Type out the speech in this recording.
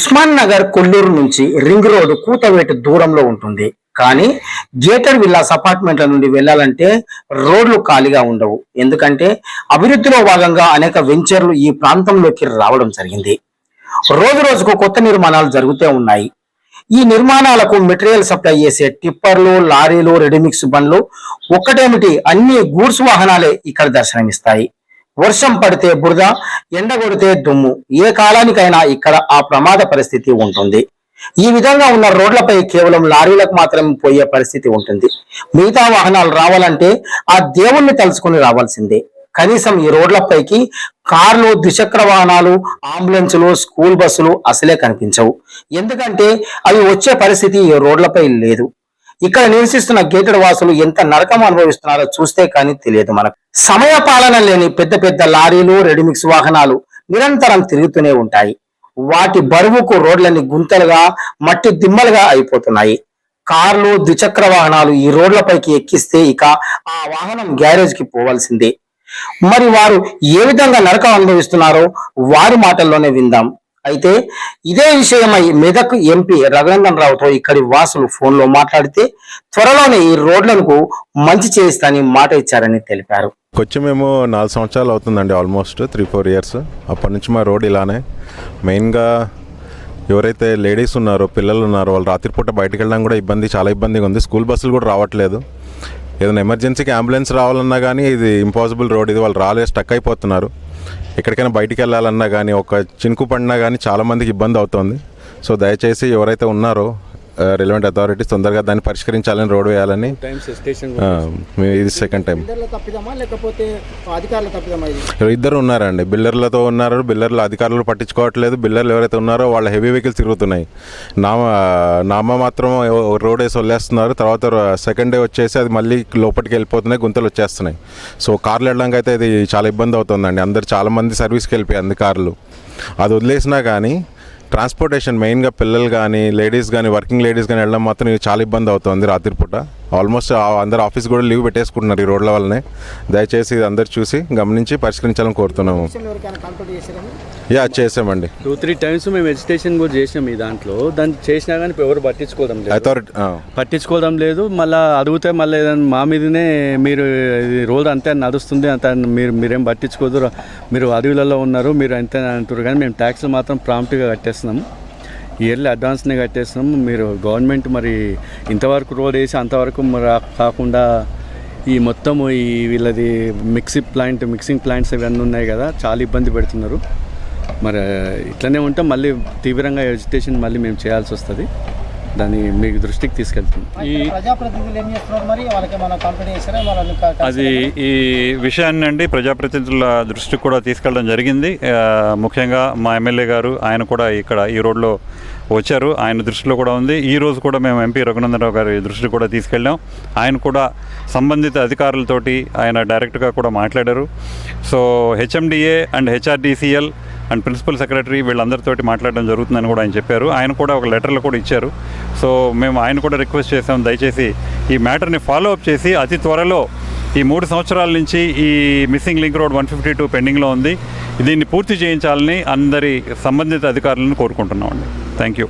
ఉస్మాన్ నగర్ కొల్లూరు నుంచి ring road కూతవేటు దూరంలో ఉంటుంది. కానీ గేటెడ్ విల్లాస్ అపార్ట్మెంట్ల నుండి వెళ్ళాలంటే రోడ్లు ఖాళీగా ఉండవు. ఎందుకంటే అభివృద్ధిలో భాగంగా అనేక వెంచర్లు ఈ ప్రాంతంలోకి రావడం జరిగింది. రోజు రోజుకు కొత్త నిర్మాణాలు జరుగుతూ ఉన్నాయి. ఈ నిర్మాణాలకు మెటీరియల్ సప్లై చేసే టిప్పర్లు, లారీలు, రెడీమిక్స్ బండ్లు ఒక్కటేమిటి అన్ని గూడ్స్ వాహనాలే ఇక్కడ దర్శనమిస్తాయి. వర్షం పడితే బురద, ఎండ కొడితే దుమ్ము, ఏ కాలానికైనా ఇక్కడ ఆ ప్రమాద పరిస్థితి ఉంటుంది. ఈ విధంగా ఉన్న రోడ్లపై కేవలం లారీలకు మాత్రమే పోయే పరిస్థితి ఉంటుంది. మిగతా వాహనాలు రావాలంటే ఆ దేవుణ్ణి తలుచుకుని రావాల్సిందే. కనీసం ఈ రోడ్లపైకి కార్లు, ద్విచక్ర వాహనాలు, అంబులెన్సులు, స్కూల్ బస్సులు అసలే కనిపించవు. ఎందుకంటే అవి వచ్చే పరిస్థితి ఈ రోడ్లపై లేదు. ఇక్కడ నివసిస్తున్న గేటెడ్ వాసులు ఎంత నరకం అనుభవిస్తున్నారో చూస్తే కానీ తెలియదు మనకు. సమయ పాలన లేని పెద్ద పెద్ద లారీలు, రెడీమిక్స్ వాహనాలు నిరంతరం తిరుగుతూనే ఉంటాయి. వాటి బరువుకు రోడ్లన్నీ గుంతలుగా, మట్టి దిమ్మలుగా అయిపోతున్నాయి. కార్లు, ద్విచక్ర వాహనాలు ఈ రోడ్లపైకి ఎక్కిస్తే ఇక ఆ వాహనం గ్యారేజ్ కి పోవాల్సిందే. మరి వారు ఏ విధంగా నరకం అనుభవిస్తున్నారో వారి మాటల్లోనే విందాం. అయితే ఇదే విషయమై మెదక్ ఎంపీ రఘునందన్ రావుతో ఇక్కడి వాసులు ఫోన్లో మాట్లాడితే త్వరలోనే ఈ రోడ్లకు మంచి చేయిస్తానని మాట ఇచ్చారని తెలిపారు. వచ్చి మేము 4 సంవత్సరాలు అవుతుందండి, ఆల్మోస్ట్ 3-4 ఇయర్స్. అప్పటి నుంచి మా రోడ్ ఇలానే. మెయిన్గా ఎవరైతే లేడీస్ ఉన్నారో, పిల్లలు ఉన్నారో, వాళ్ళు రాత్రిపూట బయటకు వెళ్ళడం కూడా చాలా ఇబ్బందిగా ఉంది. స్కూల్ బస్సులు కూడా రావట్లేదు. ఏదైనా ఎమర్జెన్సీకి అంబులెన్స్ రావాలన్నా కానీ ఇది ఇంపాసిబుల్ రోడ్. ఇది వాళ్ళు స్టక్ అయిపోతున్నారు. ఎక్కడికైనా బయటికి వెళ్ళాలన్నా కానీ, ఒక చినుకు పడినా కానీ చాలామందికి ఇబ్బంది అవుతుంది. సో దయచేసి ఎవరైతే ఉన్నారో రిలవెంట్ అథారిటీస్ తొందరగా దాన్ని పరిష్కరించాలని, రోడ్ వేయాలని. ఇది సెకండ్ టైం. ఇద్దరు ఉన్నారండి, బిల్డర్లతో ఉన్నారు. బిల్డర్లు అధికారులు పట్టించుకోవట్లేదు. బిల్డర్లు ఎవరైతే ఉన్నారో వాళ్ళ హెవీ వెహికల్స్ తిరుగుతున్నాయి. నామ మాత్రం రోడ్ వేసి వదిలేస్తున్నారు. తర్వాత సెకండ్ డే వచ్చేసి అది మళ్ళీ లోపలికి వెళ్ళిపోతున్నాయి, గుంతలు వచ్చేస్తున్నాయి. సో కార్లు వెళ్ళడానికి అయితే ఇది చాలా ఇబ్బంది అవుతుందండి. అందరు చాలామంది సర్వీస్కి వెళ్ళిపోయి అన్ని కార్లు అది వదిలేసినా కానీ ట్రాన్స్పోర్టేషన్ మెయిన్గా పిల్లలు కానీ, లేడీస్ కానీ, వర్కింగ్ లేడీస్ కానీ వెళ్ళడం మాత్రం చాలా ఇబ్బంది అవుతుంది రాత్రిపూట. ఆల్మోస్ట్ అందరు ఆఫీస్ కూడా లీవ్ పెట్టేసుకుంటున్నారు ఈ రోడ్ల వల్లనే. దయచేసి ఇది అందరు చూసి గమనించి పరిష్కరించాలని కోరుతున్నాము. చేసామండి. 2-3 టైమ్స్ మేము ఎజిటేషన్ కూడా చేసాం ఈ దాంట్లో. దాన్ని చేసినా కానీ ఎవరు పట్టించుకోవడం లేదు, అథారిటీ పట్టించుకోవడం లేదు. మళ్ళీ అడిగితే మళ్ళీ ఏదైనా మా మీదనే మీరు రోడ్ అంతే నడుస్తుంది, అంత మీరేం పట్టించుకోదు, మీరు అడవులలో ఉన్నారు, మీరు అంతే అంటారు. కానీ మేము ట్యాక్స్లు మాత్రం ప్రాంప్ట్గా కట్టేస్తున్నాము. ఇయర్లీ అడ్వాన్స్నే కట్టేస్తున్నాము. మీరు గవర్నమెంట్ మరి ఇంతవరకు రోడ్ వేసి అంతవరకు కాకుండా ఈ మొత్తము ఈ వీళ్ళది మిక్సింగ్ ప్లాంట్స్ ఇవన్నీ ఉన్నాయి కదా, చాలా ఇబ్బంది పెడుతున్నారు. మరి ఇట్లనే ఉంటే మళ్ళీ తీవ్రంగా ఎజిటేషన్ మళ్ళీ మేము చేయాల్సి వస్తుంది. దాన్ని మీకు దృష్టికి తీసుకెళ్తాం. అది ఈ విషయాన్ని అండి ప్రజాప్రతినిధుల దృష్టికి కూడా తీసుకెళ్ళడం జరిగింది. ముఖ్యంగా మా ఎమ్మెల్యే గారు ఆయన కూడా ఇక్కడ ఈ రోడ్లో వచ్చారు. ఆయన దృష్టిలో కూడా ఉంది. ఈ రోజు కూడా మేము ఎంపీ రఘునందన్ రావు గారి దృష్టికి కూడా తీసుకెళ్ళాం. ఆయన కూడా సంబంధిత అధికారులతోటి ఆయన డైరెక్ట్గా కూడా మాట్లాడారు. So HMDA and HRDCL and principal secretary వీళ్ళందరితోటి మాట్లాడడం జరుగుతుందని కూడా ఆయన చెప్పారు. ఆయన కూడా ఒక లెటర్లు కూడా ఇచ్చారు. సో మేము ఆయన కూడా రిక్వెస్ట్ చేసాం, దయచేసి ఈ మ్యాటర్ని ఫాలో అప్ చేసి అతి త్వరలో ఈ 3 సంవత్సరాల నుంచి ఈ మిస్సింగ్ లింక్ రోడ్ 152 పెండింగ్లో ఉంది, దీన్ని పూర్తి చేయించాలని అందరి సంబంధిత అధికారులను కోరుకుంటున్నామండి. Thank you.